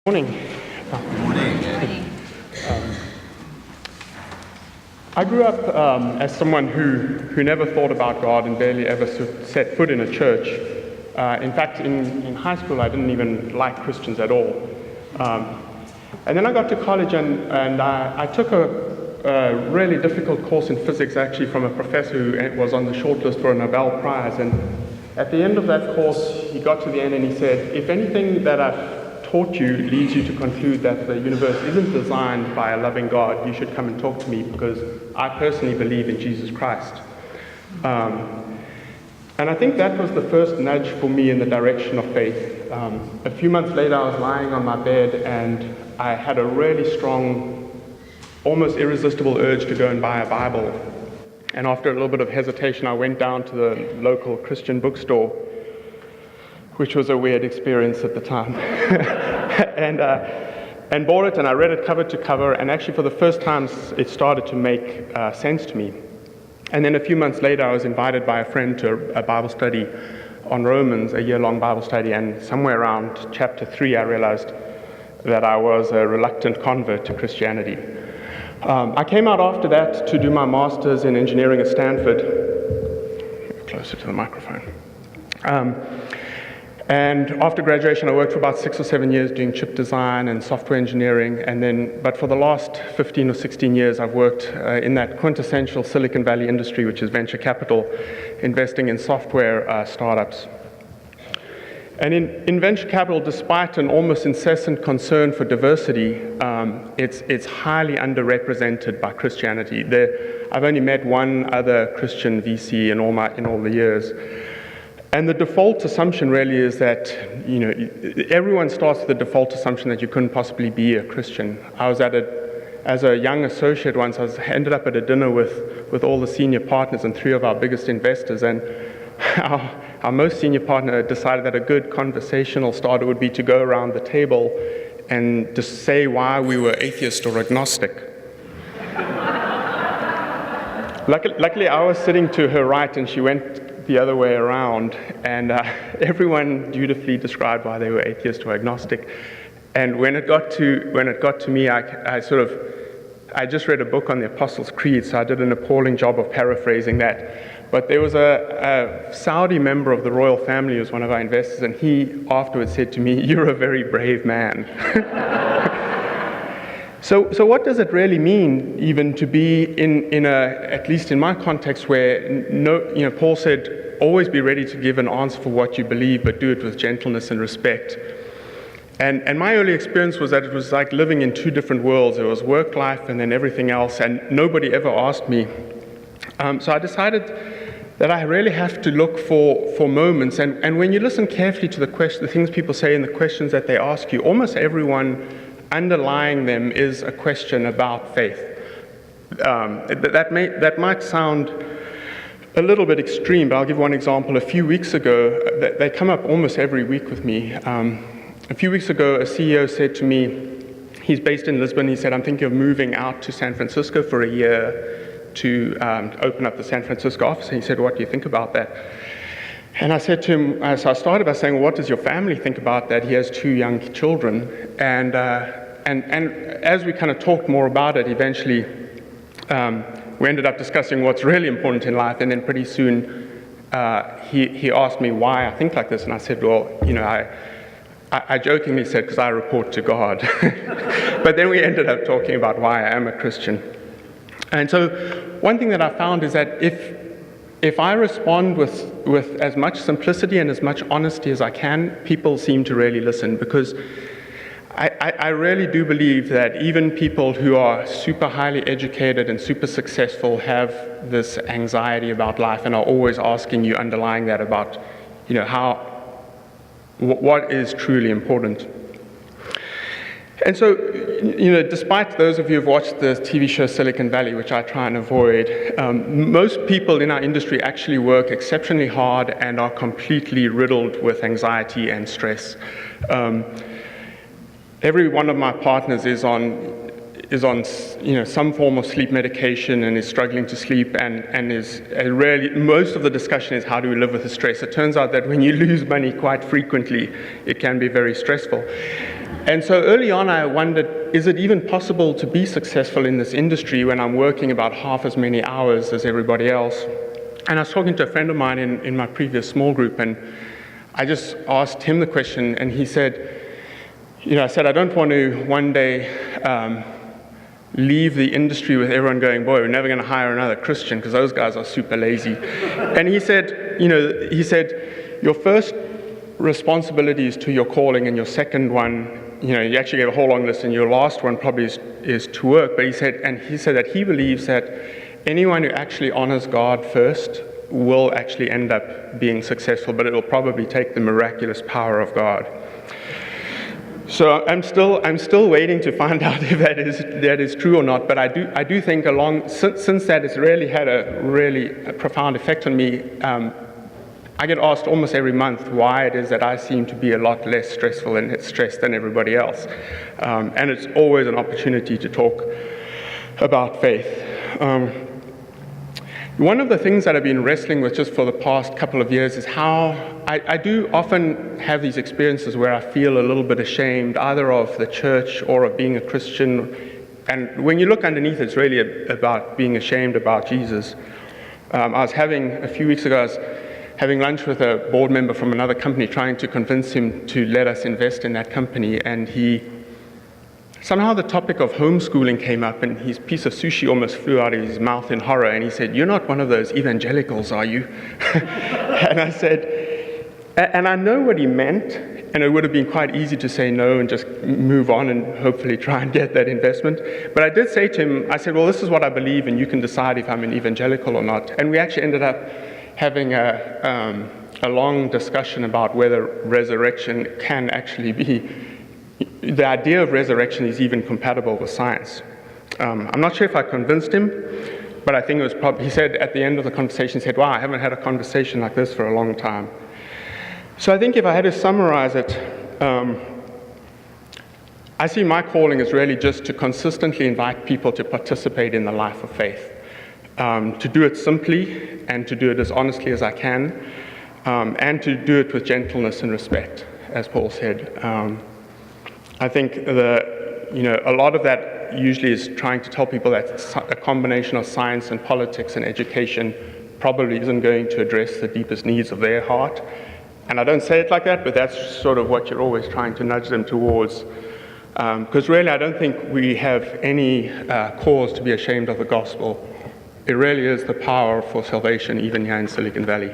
Morning. Morning. I grew up as someone who never thought about God and barely ever set foot in a church. In fact, in high school, I didn't even like Christians at all. And then I got to college and I took a really difficult course in physics, actually, from a professor who was on the shortlist for a Nobel Prize. And at the end of that course, he got to the end and he said, if anything that I've taught you leads you to conclude that the universe isn't designed by a loving God, you should come and talk to me because I personally believe in Jesus Christ. And I think that was the first nudge for me in the direction of faith. A few months later, I was lying on my bed and I had a really strong, almost irresistible urge to go and buy a Bible. And after a little bit of hesitation, I went down to the local Christian bookstore, which was a weird experience at the time, and bought it, and I read it cover to cover, and actually for the first time it started to make sense to me. And then a few months later, I was invited by a friend to a Bible study on Romans, a year-long Bible study, and somewhere around chapter 3, I realized that I was a reluctant convert to Christianity. I came out after that to do my master's in engineering at Stanford. Closer to the microphone. And after graduation, I worked for about 6 or 7 years doing chip design and software engineering. But for the last 15 or 16 years, I've worked in that quintessential Silicon Valley industry, which is venture capital, investing in software startups. And in venture capital, despite an almost incessant concern for diversity, it's highly underrepresented by Christianity. I've only met one other Christian VC in all the years. And the default assumption really is that, everyone starts with the default assumption that you couldn't possibly be a Christian. I was as a young associate once, ended up at a dinner with all the senior partners and 3 of our biggest investors, and our most senior partner decided that a good conversational starter would be to go around the table and just say why we were atheist or agnostic. Luckily, I was sitting to her right and she went the other way around, and everyone dutifully described why they were atheist or agnostic. And when it got to me, I just read a book on the Apostles' Creed, so I did an appalling job of paraphrasing that. But there was a Saudi member of the royal family who was one of our investors, and he afterwards said to me, "You're a very brave man." So what does it really mean even to be in at least in my context, where Paul said, always be ready to give an answer for what you believe, but do it with gentleness and respect. And my early experience was that it was like living in 2 different worlds. It was work life and then everything else, and nobody ever asked me. So I decided that I really have to look for moments, and when you listen carefully to the things people say and the questions that they ask you, almost everyone underlying them is a question about faith. That might sound a little bit extreme, but I'll give one example. A few weeks ago, they come up almost every week with me. A few weeks ago, a CEO said to me, he's based in Lisbon, he said, "I'm thinking of moving out to San Francisco for a year to open up the San Francisco office." And he said, "What do you think about that?" And I said to him, so I started by saying, "What does your family think about that?" He has 2 young children. And as we kind of talked more about it, eventually we ended up discussing what's really important in life. And then pretty soon he asked me why I think like this. And I said, well, I jokingly said, because I report to God. But then we ended up talking about why I am a Christian. And so one thing that I found is that if I respond with as much simplicity and as much honesty as I can, people seem to really listen, because I really do believe that even people who are super highly educated and super successful have this anxiety about life and are always asking you underlying that about, what is truly important. And so, despite those of you who've watched the TV show Silicon Valley, which I try and avoid, most people in our industry actually work exceptionally hard and are completely riddled with anxiety and stress. Every one of my partners is on some form of sleep medication and is struggling to sleep, and is really, most of the discussion is how do we live with the stress. It turns out that when you lose money quite frequently, it can be very stressful. And so early on, I wondered, is it even possible to be successful in this industry when I'm working about half as many hours as everybody else? And I was talking to a friend of mine in my previous small group, and I just asked him the question, and he said, I said, I don't want to one day leave the industry with everyone going, boy, we're never going to hire another Christian because those guys are super lazy. And he said, your first responsibility is to your calling, and your second one, you actually gave a whole long list, and your last one probably is to work. But he said that he believes that anyone who actually honors God first will actually end up being successful, but it will probably take the miraculous power of God. So I'm still waiting to find out if that is true or not. But I do think since that has really had a profound effect on me. I get asked almost every month why it is that I seem to be a lot less stressed than everybody else, and it's always an opportunity to talk about faith. One of the things that I've been wrestling with just for the past couple of years is how I do often have these experiences where I feel a little bit ashamed, either of the church or of being a Christian. And when you look underneath, it's really about being ashamed about Jesus. A few weeks ago, I was having lunch with a board member from another company, trying to convince him to let us invest in that company. And somehow the topic of homeschooling came up, and his piece of sushi almost flew out of his mouth in horror, and he said, "You're not one of those evangelicals, are you?" And I said, and I know what he meant, and it would have been quite easy to say no and just move on and hopefully try and get that investment. But I did say to him, I said, well, this is what I believe, and you can decide if I'm an evangelical or not. And we actually ended up having a long discussion about whether resurrection can actually be, the idea of resurrection is even compatible with science. I'm not sure if I convinced him, but I think it was probably, he said at the end of the conversation, he said, wow, I haven't had a conversation like this for a long time. So I think if I had to summarize it, I see my calling as really just to consistently invite people to participate in the life of faith, to do it simply and to do it as honestly as I can, and to do it with gentleness and respect, as Paul said. I think a lot of that usually is trying to tell people that a combination of science and politics and education probably isn't going to address the deepest needs of their heart. And I don't say it like that, but that's sort of what you're always trying to nudge them towards. Because really, I don't think we have any cause to be ashamed of the gospel. It really is the power for salvation, even here in Silicon Valley.